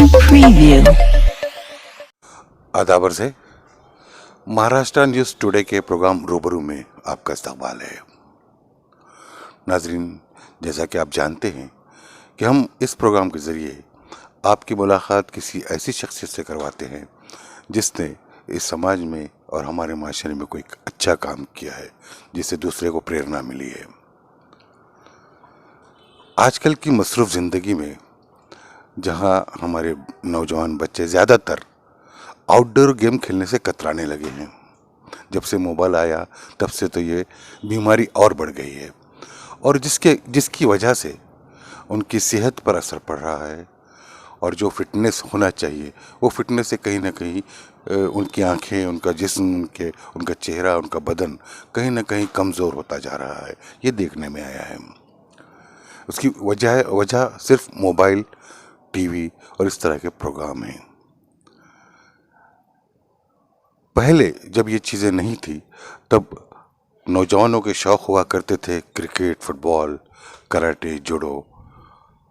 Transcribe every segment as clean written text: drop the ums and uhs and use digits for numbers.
Preview. आदाब अर्ज़ है। महाराष्ट्र न्यूज़ टुडे के प्रोग्राम रूबरू में आपका इस्तकबाल है। नाजरीन, जैसा कि आप जानते हैं कि हम इस प्रोग्राम के ज़रिए आपकी मुलाकात किसी ऐसी शख्सियत से करवाते हैं जिसने इस समाज में और हमारे माशरे में कोई अच्छा काम किया है, जिससे दूसरे को प्रेरणा मिली है। आजकल की मसरूफ़ ज़िंदगी में जहां हमारे नौजवान बच्चे ज़्यादातर आउटडोर गेम खेलने से कतराने लगे हैं, जब से मोबाइल आया तब से तो ये बीमारी और बढ़ गई है और जिसकी वजह से उनकी सेहत पर असर पड़ रहा है और जो फिटनेस होना चाहिए वो फिटनेस से कहीं ना कहीं उनकी आंखें, उनका जिस्म, उनका चेहरा, उनका बदन कहीं ना कहीं कमज़ोर होता जा रहा है। ये देखने में आया है। उसकी वजह सिर्फ मोबाइल, टीवी और इस तरह के प्रोग्राम हैं। पहले जब ये चीज़ें नहीं थी तब नौजवानों के शौक़ हुआ करते थे क्रिकेट, फुटबॉल, कराटे, जूडो।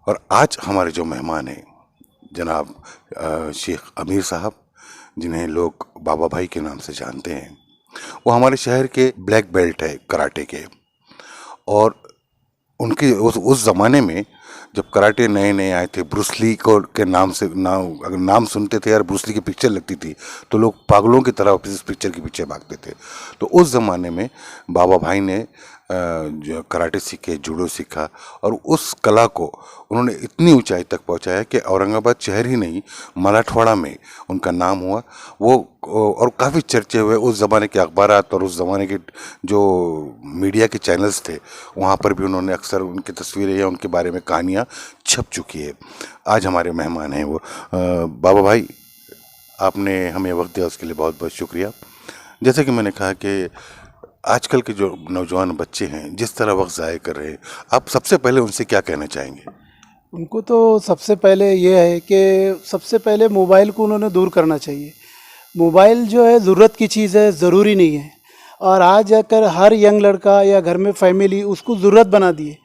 और आज हमारे जो मेहमान हैं जनाब शेख अमीर साहब, जिन्हें लोग बाबा भाई के नाम से जानते हैं, वो हमारे शहर के ब्लैक बेल्ट है कराटे के। और उनके उस ज़माने में जब कराटे नए नए आए थे, ब्रूस ली को के नाम से अगर नाम सुनते थे यार, ब्रूस ली की पिक्चर लगती थी तो लोग पागलों की तरह इस पिक्चर के पीछे भागते थे। तो उस ज़माने में बाबा भाई ने जो कराटे सीखे, जूडो सीखा और उस कला को उन्होंने इतनी ऊंचाई तक पहुंचाया कि औरंगाबाद शहर ही नहीं, मराठवाड़ा में उनका नाम हुआ। वो और काफ़ी चर्चे हुए। उस ज़माने के अखबारात और उस ज़माने के जो मीडिया के चैनल्स थे वहाँ पर भी उन्होंने अक्सर उनकी तस्वीरें या उनके बारे में कहानियाँ छप चुकी है। आज हमारे मेहमान हैं वो बाबा भाई। आपने हमें वक्त दिया उसके लिए बहुत बहुत शुक्रिया। जैसे कि मैंने कहा कि आजकल के जो नौजवान बच्चे हैं जिस तरह वक्त ज़ाय कर रहे हैं, आप सबसे पहले उनसे क्या कहना चाहेंगे? उनको तो सबसे पहले ये है कि सबसे पहले मोबाइल को उन्होंने दूर करना चाहिए। मोबाइल जो है ज़रूरत की चीज़ है, ज़रूरी नहीं है। और आज जाकर हर यंग लड़का या घर में फैमिली उसको ज़रूरत बना दिए।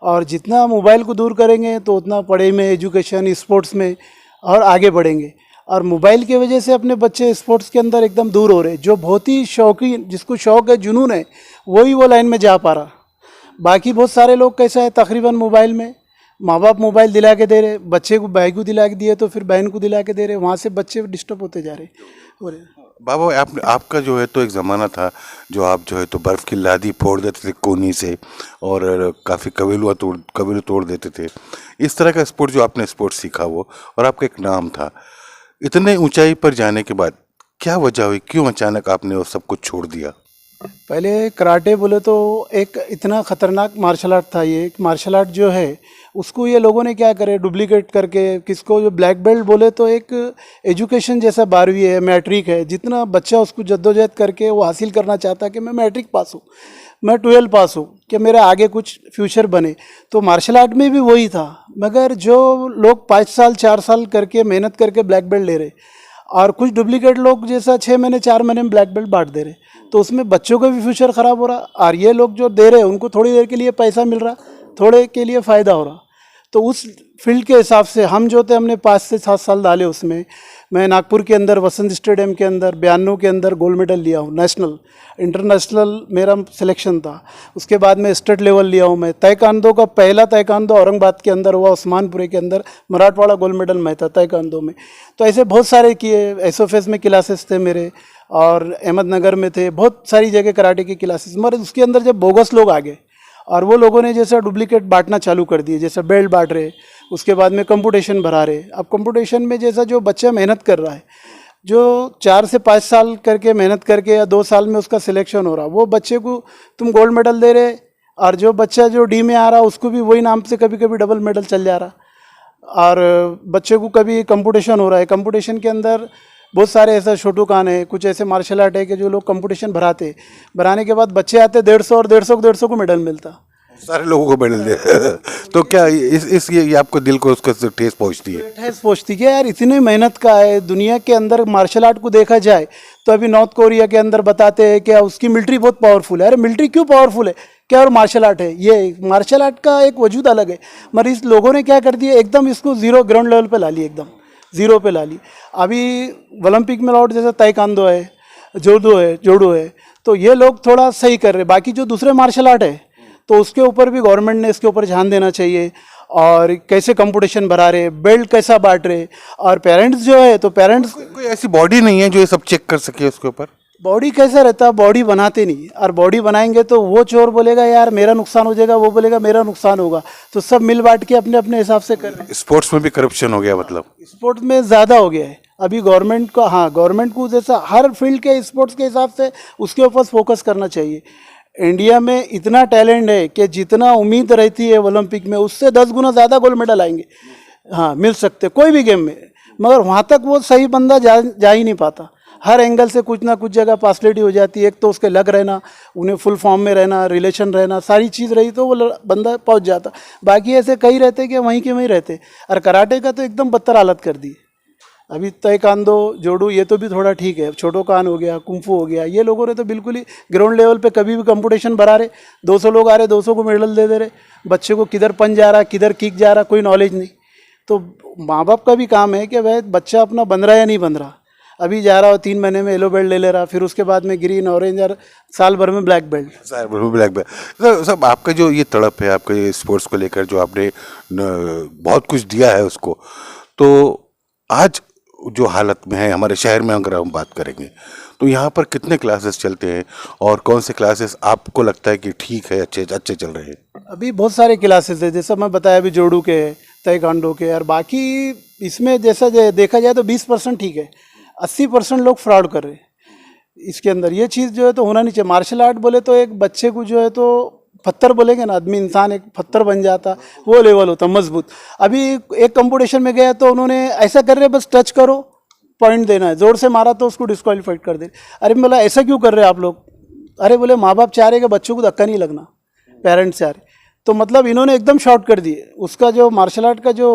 और जितना मोबाइल को दूर करेंगे तो उतना पढ़ाई में, एजुकेशन, स्पोर्ट्स में और आगे बढ़ेंगे। और मोबाइल की वजह से अपने बच्चे स्पोर्ट्स के अंदर एकदम दूर हो रहे। जो बहुत ही शौकीन, जिसको शौक़ है, जुनून है, वही वो लाइन में जा पा रहा। बाकी बहुत सारे लोग कैसा है, तकरीबन मोबाइल में माँ बाप मोबाइल दिला के दे रहे, बच्चे को भाई को दिला के दिए तो फिर बहन को दिला के दे रहे, वहाँ से बच्चे डिस्टर्ब होते जा रहे। बाबा आपका जो है तो एक ज़माना था जो आप जो है तो बर्फ़ की लादी फोड़ देते थे कोनी से और काफ़ी कबीलू तोड़ देते थे। इस तरह का स्पोर्ट जो आपने स्पोर्ट सीखा वो, और आपका एक नाम था। इतने ऊंचाई पर जाने के बाद क्या वजह हुई, क्यों अचानक आपने वो सब कुछ छोड़ दिया? पहले कराटे बोले तो एक इतना ख़तरनाक मार्शल आर्ट था। ये एक मार्शल आर्ट जो है उसको ये लोगों ने क्या करे, डुप्लीकेट करके किसको जो ब्लैक बेल्ट बोले तो एक एजुकेशन जैसा 12वीं है, मैट्रिक है। जितना बच्चा उसको जद्दोजहद करके वो हासिल करना चाहता कि मैं मैट्रिक पास हूँ, मैं 12 पास हूँ, कि मेरा आगे कुछ फ्यूचर बने। तो मार्शल आर्ट में भी वही था। मगर जो लोग 5 साल 4 साल करके मेहनत करके ब्लैक बेल्ट ले रहे और कुछ डुप्लीकेट लोग जैसा 6 महीने 4 महीने में ब्लैक बेल्ट बांट दे रहे, तो उसमें बच्चों का भी फ्यूचर ख़राब हो रहा। और ये लोग जो दे रहे उनको थोड़ी देर के लिए पैसा मिल रहा, थोड़े के लिए फ़ायदा हो रहा। तो उस फील्ड के हिसाब से हम जो थे, हमने 5 से 7 साल डाले उसमें। मैं नागपुर के अंदर वसंत स्टेडियम के अंदर 92 के अंदर गोल्ड मेडल लिया हूँ। नेशनल, इंटरनेशनल मेरा सिलेक्शन था। उसके बाद में स्टेट लेवल लिया हूँ। मैं ताइक्वांडो का पहला ताइक्वांडो औरंगाबाद के अंदर हुआ, उस्मानपुरे के अंदर मराठवाड़ा गोल्ड मेडल मैं था ताइक्वांडो में। तो ऐसे बहुत सारे किए। एसओएफएस में क्लासेस थे मेरे और अहमदनगर में थे, बहुत सारी जगह कराटे की क्लासेस। मगर उसके अंदर जब बोगस लोग आ गए और वो लोगों ने जैसा डुप्लीकेट बांटना चालू कर दिए, जैसा बेल्ट बांट रहे, उसके बाद में कंपटीशन भरा रहे। अब कंपटीशन में जैसा जो बच्चा मेहनत कर रहा है, जो 4 से 5 साल करके मेहनत करके या 2 साल में उसका सिलेक्शन हो रहा, वो बच्चे को तुम गोल्ड मेडल दे रहे, और जो बच्चा जो डी में आ रहा उसको भी वही नाम से कभी कभी डबल मेडल चल जा रहा। और बच्चे को कभी कंपटीशन हो रहा है, कंपटीशन के अंदर बहुत सारे ऐसा छोटू कान है, कुछ ऐसे मार्शल आर्ट है कि जो लोग कंपटीशन भराने के बाद बच्चे आते 150 और 150 को मेडल मिलता, सारे लोगों को मेडल दे। तो क्या ये आपको दिल को उसका ठेस पहुंचती है? ठेस पहुंचती है यार, इतनी मेहनत का है। दुनिया के अंदर मार्शल आर्ट को देखा जाए तो अभी नॉर्थ कोरिया के अंदर बताते हैं कि उसकी मिलिट्री बहुत पावरफुल है। अरे मिलिट्री क्यों पावरफुल है, क्या और मार्शल आर्ट है? ये मार्शल आर्ट का एक वजूद अलग है, मगर इस लोगों ने क्या कर दिया, एकदम इसको जीरो ग्राउंड लेवल पे ला लिया एकदम। ज़ीरो पे ला ली। अभी ओलंपिक में लौट जैसे ताइक्वांडो है, जोडो है, तो ये लोग थोड़ा सही कर रहे। बाकी जो दूसरे मार्शल आर्ट है तो उसके ऊपर भी गवर्नमेंट ने इसके ऊपर ध्यान देना चाहिए। और कैसे कंपटीशन बढ़ा रहे, बेल्ट कैसा बांट रहे, और पेरेंट्स जो है तो पेरेंट्स कोई ऐसी बॉडी नहीं है जो ये सब चेक कर सके उसके ऊपर। बॉडी कैसा रहता है, बॉडी बनाते नहीं, और बॉडी बनाएंगे तो वो चोर बोलेगा यार मेरा नुकसान हो जाएगा, वो बोलेगा मेरा नुकसान होगा, तो सब मिल बांट के अपने अपने हिसाब से कर रहे हैं। स्पोर्ट्स में भी करप्शन हो गया मतलब। स्पोर्ट्स में ज़्यादा हो गया है अभी। गवर्नमेंट को, हाँ, गवर्नमेंट को जैसा हर फील्ड के स्पोर्ट्स के हिसाब से उसके ऊपर फोकस करना चाहिए। इंडिया में इतना टैलेंट है कि जितना उम्मीद रहती है ओलंपिक में उससे 10 गुना ज़्यादा गोल्ड मेडल आएंगे, हाँ, मिल सकते कोई भी गेम में, मगर वहाँ तक वो सही बंदा जा ही नहीं पाता। हर एंगल से कुछ ना कुछ जगह पार्सलिटी हो जाती है। एक तो उसके लग रहना, उन्हें फुल फॉर्म में रहना, रिलेशन रहना, सारी चीज़ रही तो वो बंदा पहुंच जाता। बाकी ऐसे कई रहते कि वहीं के वहीं रहते। और कराटे का तो एकदम बदतर हालत कर दी। अभी ताइक्वांडो, जोडो ये तो भी थोड़ा ठीक है, छोटोकान हो गया, कुंफू हो गया, ये लोगों ने तो बिल्कुल ही ग्राउंड लेवल पे कभी भी कंपटीशन बढ़ा रहे। 200 लोग आ रहे, 200 को मेडल दे रहे। बच्चे को किधर पंच जा रहा, किधर किक जा रहा, कोई नॉलेज नहीं। तो माँ बाप का भी काम है कि भाई बच्चा अपना बन रहा है या नहीं बन रहा। अभी जा रहा हो 3 महीने में येलो बेल्ट ले रहा, फिर उसके बाद में ग्रीन, ऑरेंज, और साल भर में ब्लैक बेल्ट। Black belt. तो सब आपका जो ये तड़प है, आपका ये स्पोर्ट्स को लेकर जो आपने बहुत कुछ दिया है उसको, तो आज जो हालत में है हमारे शहर में अगर हम बात करेंगे तो यहाँ पर कितने क्लासेस चलते हैं और कौन से क्लासेस आपको लगता है कि ठीक है, अच्छे अच्छे चल रहे हैं? अभी बहुत सारे क्लासेस है, जैसा मैं बताया अभी जोडू के, ताइक्वांडो के, और बाकी इसमें जैसा देखा जाए तो 20% ठीक है, 80% लोग फ्रॉड कर रहे हैं इसके अंदर। ये चीज़ जो है तो होना नहीं चाहिए। मार्शल आर्ट बोले तो एक बच्चे को जो है तो पत्थर बोलेंगे ना, आदमी इंसान एक पत्थर बन जाता, वो लेवल होता मजबूत। अभी एक कंपटीशन में गया तो उन्होंने ऐसा कर रहे बस टच करो, पॉइंट देना है, जोर से मारा तो उसको डिस्क्वालीफाइड कर दे। अरे बोला ऐसा क्यों कर रहे आप लोग? अरे बोले माँ बाप चाह रहे कि बच्चों को धक्का नहीं लगना, पेरेंट्स चाह रहे। तो मतलब इन्होंने एकदम शॉर्ट कर दिए, उसका जो मार्शल आर्ट का जो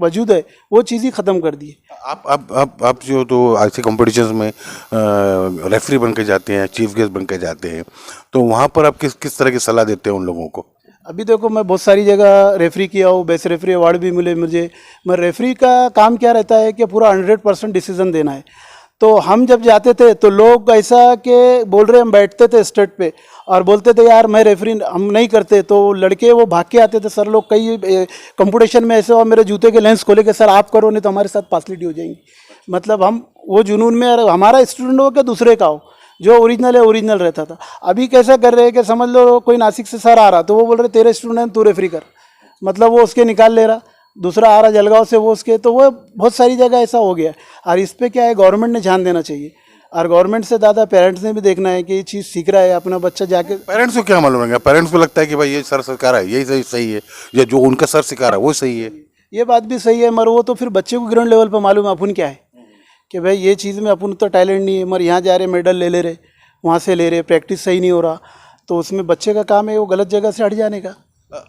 वजूद है वो चीज़ ही ख़त्म कर दी। आप जो तो ऐसे कॉम्पिटिशन्स में रेफरी बन के जाते हैं, चीफ गेस्ट बन के जाते हैं, तो वहाँ पर आप किस तरह की सलाह देते हैं उन लोगों को? अभी देखो मैं बहुत सारी जगह रेफरी किया हूँ, बेस्ट रेफरी अवार्ड भी मिले मुझे। मैं रेफरी का काम क्या रहता है कि पूरा 100% डिसीजन देना है। तो हम जब जाते थे तो लोग ऐसा कि बोल रहे, हम बैठते थे स्टेज पे और बोलते थे यार मैं रेफरी, हम नहीं करते, तो लड़के वो भाग के आते थे। सर लोग कई कंपटीशन में ऐसे, और मेरे जूते के लेंस खोले कि सर आप करो नहीं तो हमारे साथ पार्सलिटी हो जाएंगी। मतलब हम वो जुनून में, हमारा स्टूडेंट हो कि दूसरे का हो, जो ओरिजिनल है ओरिजिनल रहता था। अभी कैसा कर रहे हैं कि समझ लो कोई नासिक से सर आ रहा तो वो बोल रहे तेरे स्टूडेंट तू रेफरी कर, मतलब वो उसके निकाल ले रहा। दूसरा आ रहा जलगांव से वो उसके, तो वो बहुत सारी जगह ऐसा हो गया। और इस पर क्या है, गवर्नमेंट ने ध्यान देना चाहिए, और गवर्नमेंट से ज़्यादा पेरेंट्स ने भी देखना है कि ये चीज़ सीख रहा है अपना बच्चा जाके। पेरेंट्स को क्या मालूम है? पेरेंट्स को लगता है कि भाई ये सर सिखा रहा है यही सही है, या जो उनका सर सिखा रहा है वो सही है। ये बात भी सही है, मगर वो तो फिर बच्चे को ग्राउंड लेवल पर मालूम है अपन क्या है कि भाई ये चीज़ में अपन तो टैलेंट नहीं है, मगर यहाँ जा रहे मेडल ले रहे, वहाँ से ले रहे, प्रैक्टिस सही नहीं हो रहा, तो उसमें बच्चे का काम है वो गलत जगह से हट जाने का।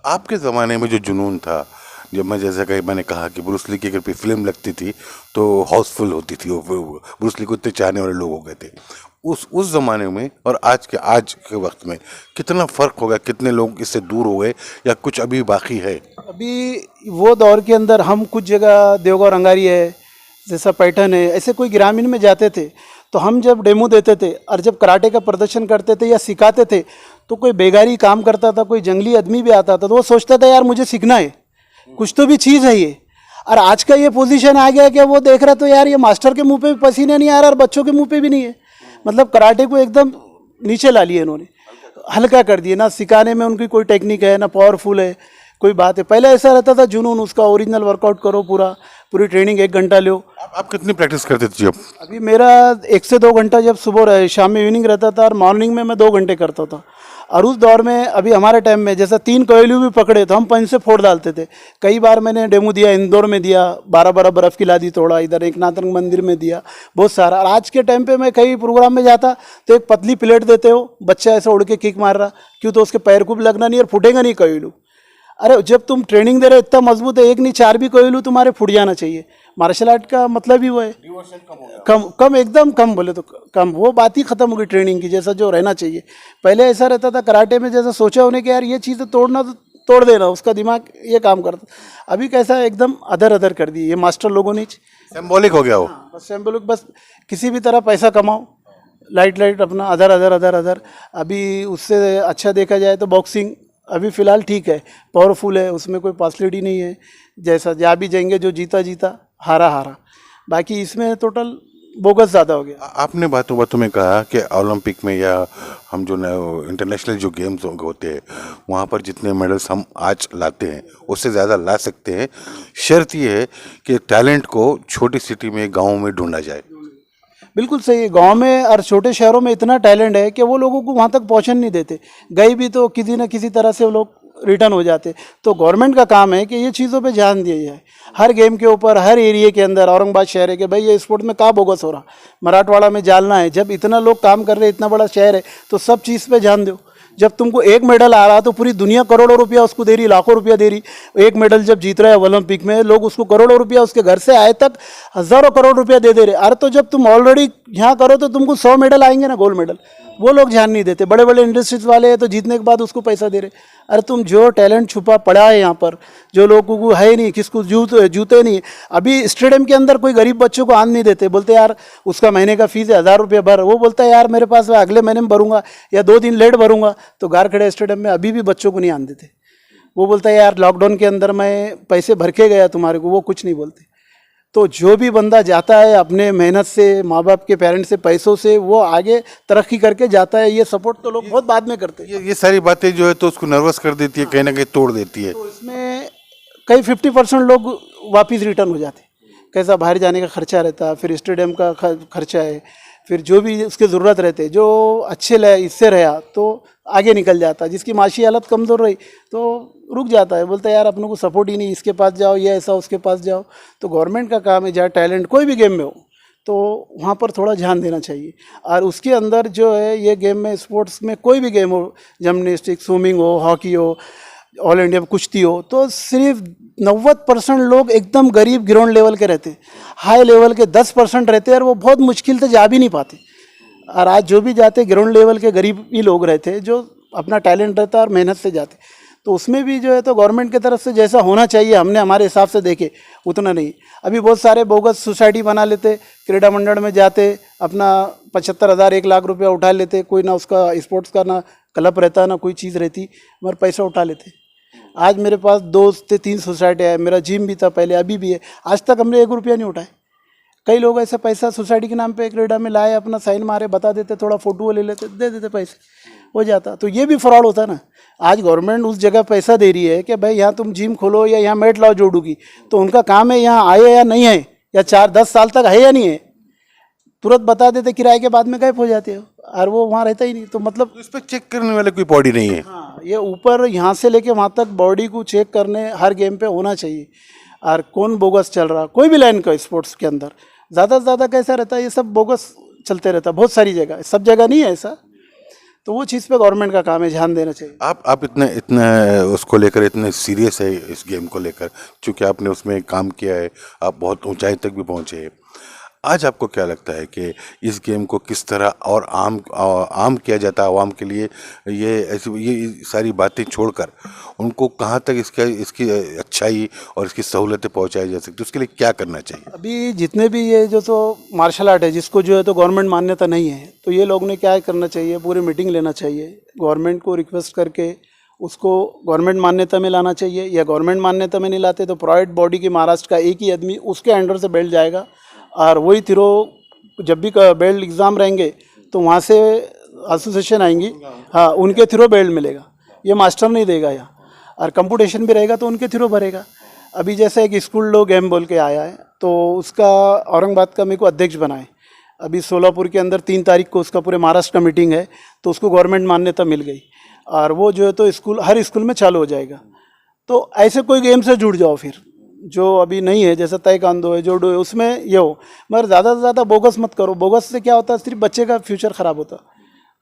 आपके ज़माने में जो जुनून था, जब मैं जैसा कि मैंने कहा कि ब्रूस ली की अगर फिल्म लगती थी तो हाउसफुल होती थी, वो ब्रूस ली को इतने चाहने वाले लोग हो गए थे उस ज़माने में, और आज के वक्त में कितना फ़र्क हो गया? कितने लोग इससे दूर हो गए या कुछ अभी बाकी है? अभी वो दौर के अंदर हम कुछ जगह, देवगांव रंगारी है, जैसा पैठन है, ऐसे कोई ग्रामीण में जाते थे तो हम जब डेमो देते थे और जब कराटे का प्रदर्शन करते थे या सिखाते थे तो कोई बेगारी काम करता था, कोई जंगली आदमी भी आता था तो वो सोचता था यार मुझे सीखना है, कुछ तो भी चीज़ है ये। और आज का ये पोजीशन आ गया कि वो देख रहा तो यार ये मास्टर के मुंह पे भी पसीना नहीं आ रहा और बच्चों के मुंह पे भी नहीं है। मतलब कराटे को एकदम नीचे ला लिया इन्होंने, हल्का कर दिया ना, सिखाने में उनकी कोई टेक्निक है ना पावरफुल है, कोई बात है। पहले ऐसा रहता था जुनून, उसका ओरिजिनल वर्कआउट करो, पूरी ट्रेनिंग 1 घंटा लो। आप कितनी प्रैक्टिस करते थे जब? अभी मेरा 1 से 2 घंटा जब सुबह शाम में इवनिंग रहता था, और मॉर्निंग में मैं 2 घंटे करता था। और उस दौर में अभी हमारे टाइम में जैसा 3 कोयलू भी पकड़े तो हम पंच से फोड़ डालते थे। कई बार मैंने डेमो दिया, इंदौर में दिया, 12 बर्फ़ की लादी तोड़ा, इधर एक नाथन मंदिर में दिया, बहुत सारा। और आज के टाइम पे मैं कई प्रोग्राम में जाता तो एक पतली प्लेट देते हो, बच्चा ऐसा उड़ के किक मार रहा, क्यों तो उसके पैर को भी लगना नहीं और फूटेगा नहीं कोयलू। अरे जब तुम ट्रेनिंग दे रहे इतना मजबूत है, 1 नहीं 4 भी कोयलू तुम्हारे फूट जाना चाहिए। मार्शल आर्ट का मतलब ही वो है, कम एकदम कम, बोले तो कम। वो बात ही खत्म हो गई ट्रेनिंग की, जैसा जो रहना चाहिए। पहले ऐसा रहता था कराटे में, जैसा सोचा उन्हें कि यार ये चीज़ तोड़ना तो तोड़ देना, उसका दिमाग ये काम करता। अभी कैसा एकदम अदर कर दिए ये मास्टर लोगों ने। सिंबॉलिक हो गया वो। हाँ, बस सिंबॉलिक, बस किसी भी तरह पैसा कमाओ, लाइट अपना अदर। अभी उससे अच्छा देखा जाए तो बॉक्सिंग अभी फ़िलहाल ठीक है, पावरफुल है, उसमें कोई पार्सलिटी नहीं है। जैसा जा भी जाएंगे, जो जीता हारा। बाकी इसमें टोटल बोगस ज़्यादा हो गया। आपने बातों बातों में कहा कि ओलंपिक में या हम जो इंटरनेशनल जो गेम्स होते हैं वहाँ पर जितने मेडल्स हम आज लाते हैं उससे ज़्यादा ला सकते हैं। शर्त ये है कि टैलेंट को छोटी सिटी में, गाँव में ढूंढा जाए। बिल्कुल सही है। गांव में और छोटे शहरों में इतना टैलेंट है कि वो लोगों को वहाँ तक पहुँचने नहीं देते। गए भी तो किसी न किसी तरह से वो लोग रिटर्न हो जाते। तो गवर्नमेंट का काम है कि ये चीज़ों पे ध्यान दिया जाए, हर गेम के ऊपर, हर एरिया के अंदर। औरंगाबाद शहर है कि भाई ये स्पोर्ट में कहाँ बोगस हो रहा, मराठवाड़ा में जालना है, जब इतना लोग काम कर रहे, इतना बड़ा शहर है, तो सब चीज़ पे ध्यान दो। जब तुमको एक मेडल आ रहा तो पूरी दुनिया करोड़ों रुपया उसको दे रही, लाखों रुपया दे रही। एक मेडल जब जीत रहा है ओलंपिक में, लोग उसको करोड़ों रुपया, उसके घर से आए तक हज़ारों करोड़ रुपया दे रहे। अरे तो जब तुम ऑलरेडी यहाँ करो तो तुमको 100 मेडल आएंगे ना, गोल्ड मेडल। वो लोग ध्यान नहीं देते। बड़े बड़े इंडस्ट्रीज वाले हैं तो जीतने के बाद उसको पैसा दे रहे। अरे तुम जो टैलेंट छुपा पड़ा है यहाँ पर, जो लोगों को है नहीं, किसको जूते नहीं। अभी स्टेडियम के अंदर कोई गरीब बच्चों को आने नहीं देते, बोलते यार उसका महीने का फीस है 1000 रुपये भर। वो बोलता है यार मेरे पास अगले महीने में भरूंगा या 2 दिन लेट भरूंगा। तो गारखेड़ा स्टेडियम में अभी भी बच्चों को नहीं आने देते। वो बोलता है यार लॉकडाउन के अंदर मैं पैसे भर के गया तुम्हारे को, वो कुछ नहीं बोलते। तो जो भी बंदा जाता है अपने मेहनत से, माँ बाप के पेरेंट्स से, पैसों से, वो आगे तरक्की करके जाता है। ये सपोर्ट तो लोग बहुत बाद में करते हैं। ये सारी बातें जो है तो उसको नर्वस कर देती है, कहीं ना कहीं तोड़ देती है। तो इसमें कई 50% लोग वापस रिटर्न हो जाते। कैसा बाहर जाने का खर्चा रहता, फिर स्टेडियम का खर्चा है, फिर जो भी उसके ज़रूरत रहते, जो अच्छे लगे इससे रहा तो आगे निकल जाता। जिसकी माशी हालत कमज़ोर रही तो रुक जाता है, बोलता है यार अपनों को सपोर्ट ही नहीं, इसके पास जाओ या ऐसा उसके पास जाओ। तो गवर्नमेंट का काम है, जहाँ टैलेंट कोई भी गेम में हो तो वहाँ पर थोड़ा ध्यान देना चाहिए। और उसके अंदर जो है ये गेम में, स्पोर्ट्स में कोई भी गेम हो, जिम्नास्टिक, स्विमिंग हो, हॉकी हो, ऑल इंडिया में कुश्ती हो, तो सिर्फ 90% लोग एकदम गरीब ग्राउंड लेवल के रहते। हाई लेवल के 10% रहते और वो बहुत मुश्किल से जा भी नहीं पाते। और आज जो भी जाते ग्राउंड लेवल के गरीब ही लोग रहते, जो अपना टैलेंट रहता और मेहनत से जाते। तो उसमें भी जो है तो गवर्नमेंट की तरफ से जैसा होना चाहिए, हमने हमारे हिसाब से देखे उतना नहीं। अभी बहुत सारे बोगस सोसाइटी बना लेते, क्रीड़ा मंडल में जाते, अपना 75,000 1 लाख रुपया उठा लेते। कोई ना उसका स्पोर्ट्स का ना क्लब रहता ना कोई चीज़ रहती, मगर पैसा उठा लेते। आज मेरे पास 2 से 3 सोसाइटी है, मेरा जिम भी था पहले, अभी भी है, आज तक हमने 1 रुपया नहीं उठाए। कई लोग ऐसा पैसा सोसाइटी के नाम पे क्रीड़ा में लाए, अपना साइन मारे, बता देते, थोड़ा फोटो ले लेते, दे देते, पैसे हो जाता। तो ये भी फ्रॉड होता ना। आज गवर्नमेंट उस जगह पैसा दे रही है कि भाई यहाँ तुम जिम खोलो या यहाँ मैट लाओ जोड़ूगी, तो उनका काम है यहाँ आए या नहीं है, या 4-10 साल तक है या नहीं है, तुरंत बता देते, किराए के बाद में गायब हो जाते हो, और वो वहाँ रहता ही नहीं। तो मतलब तो इस पर चेक करने वाले कोई बॉडी नहीं है। हाँ, ये ऊपर यहाँ से लेके वहाँ तक बॉडी को चेक करने हर गेम पे होना चाहिए। और कौन बोगस चल रहा, कोई भी लाइन का स्पोर्ट्स के अंदर ज़्यादा से ज़्यादा कैसा रहता है, ये सब बोगस चलते रहता है। बहुत सारी जगह, सब जगह नहीं है ऐसा। तो वो चीज़ पे गवर्नमेंट का काम है, ध्यान देना चाहिए। आप इतने उसको लेकर इतने सीरियस है इस गेम को लेकर, क्योंकि आपने उसमें काम किया है, आप बहुत ऊंचाई तक भी पहुंचे हैं। आज आपको क्या लगता है कि इस गेम को किस तरह और आम किया जाता है आवाम के लिए? ये सारी बातें छोड़कर उनको कहाँ तक इसकी अच्छाई और इसकी सहूलतें पहुंचाई जा सकती है, उसके लिए क्या करना चाहिए? अभी जितने भी ये जो तो मार्शल आर्ट है, जिसको जो है तो गवर्नमेंट मान्यता नहीं है, तो ये लोग ने क्या करना चाहिए, पूरी मीटिंग लेना चाहिए, गवर्नमेंट को रिक्वेस्ट करके उसको गवर्नमेंट मान्यता में लाना चाहिए। या गवर्नमेंट मान्यता में नहीं लाते तो प्राइवेट बॉडी की महाराष्ट्र का एक ही आदमी उसके अंडर से बेल्ट जाएगा, और वही थ्रो जब भी बेल्ट एग्ज़ाम रहेंगे तो वहाँ से एसोसिएशन आएंगी, हाँ, उनके थ्रो बेल्ट मिलेगा। ये मास्टर नहीं देगा यहाँ। और कंपटीशन भी रहेगा तो उनके थ्रू भरेगा। अभी जैसे एक स्कूल लो गेम बोल के आया है, तो उसका औरंगाबाद का मेरे को अध्यक्ष बनाए। अभी सोलापुर के अंदर 3 तारीख को उसका पूरे महाराष्ट्र का मीटिंग है, तो उसको गवर्नमेंट मान्यता मिल गई, और वो जो है तो स्कूल हर स्कूल में चालू हो जाएगा। तो ऐसे कोई गेम से जुड़ जाओ फिर, जो अभी नहीं है, जैसे ताइक्वांडो है, जोडो है, उसमें ये हो, मगर ज़्यादा से ज़्यादा बोगस मत करो। बोगस से क्या होता है, सिर्फ बच्चे का फ्यूचर ख़राब होता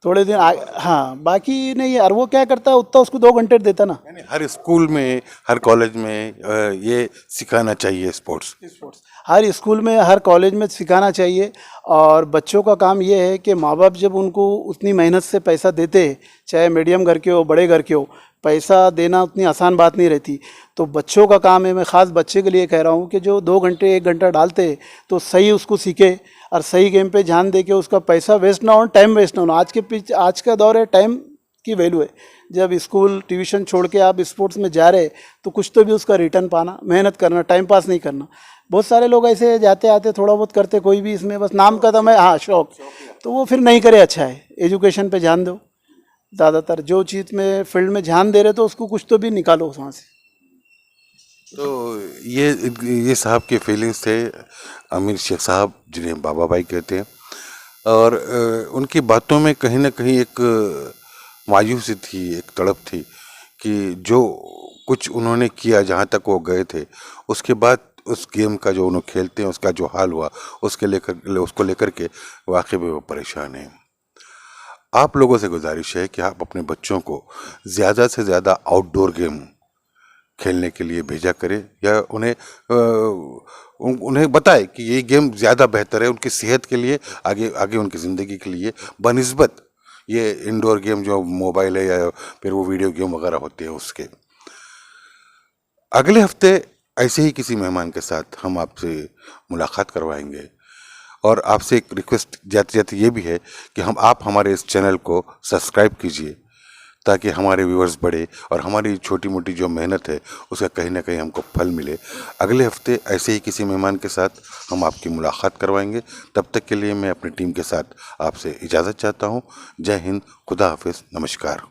थोड़े दिन हाँ, बाकी नहीं। और वो क्या करता है, उतना उसको 2 घंटे देता ना। यानी हर स्कूल में, हर कॉलेज में ये सिखाना चाहिए स्पोर्ट्स। हर स्कूल में, हर कॉलेज में सिखाना चाहिए। और बच्चों का काम ये है कि माँ बाप जब उनको उतनी मेहनत से पैसा देते, चाहे मीडियम घर के हो बड़े घर के हो, पैसा देना उतनी आसान बात नहीं रहती। तो बच्चों का काम है, मैं ख़ास बच्चे के लिए कह रहा हूँ कि जो 2 घंटे 1 घंटा डालते तो सही उसको सीखे और सही गेम पे ध्यान दे के उसका पैसा वेस्ट ना हो, टाइम वेस्ट ना हो। आज का दौर है, टाइम की वैल्यू है। जब स्कूल ट्यूशन छोड़ के आप स्पोर्ट्स में जा रहे तो कुछ तो भी उसका रिटर्न पाना, मेहनत करना, टाइम पास नहीं करना। बहुत सारे लोग ऐसे जाते आते थोड़ा बहुत करते, कोई भी इसमें बस नाम का दम है, हाँ शौक, तो वो फिर नहीं करे। अच्छा है एजुकेशन पे ध्यान दो, ज़्यादातर जो चीज़ में फील्ड में ध्यान दे रहे तो उसको कुछ तो भी निकालो वहाँ से। तो ये साहब के फीलिंग्स थे, अमीर शेख साहब जिन्हें बाबा भाई कहते हैं। और उनकी बातों में कहीं ना कहीं एक मायूसी थी, एक तड़प थी कि जो कुछ उन्होंने किया, जहाँ तक वो गए थे, उसके बाद उस गेम का जो उन्होंने खेलते हैं उसका जो हाल हुआ, उसको लेकर के वाकई में वो परेशान हैं। आप लोगों से गुजारिश है कि आप अपने बच्चों को ज़्यादा से ज़्यादा आउटडोर गेम खेलने के लिए भेजा करें, या उन्हें बताए कि ये गेम ज़्यादा बेहतर है उनकी सेहत के लिए, आगे आगे उनकी ज़िंदगी के लिए, बनिस्बत ये इंडोर गेम जो मोबाइल है या फिर वो वीडियो गेम वगैरह होते हैं उसके। अगले हफ्ते ऐसे ही किसी मेहमान के साथ हम आपसे मुलाकात करवाएंगे। और आपसे एक रिक्वेस्ट जाते जाते ये भी है कि आप हमारे इस चैनल को सब्सक्राइब कीजिए, ताकि हमारे व्यूअर्स बढ़े और हमारी छोटी मोटी जो मेहनत है उसका कहीं ना कहीं हमको फल मिले। अगले हफ्ते ऐसे ही किसी मेहमान के साथ हम आपकी मुलाकात करवाएंगे। तब तक के लिए मैं अपनी टीम के साथ आपसे इजाज़त चाहता हूँ। जय हिंद, खुदा हाफिज़, नमस्कार।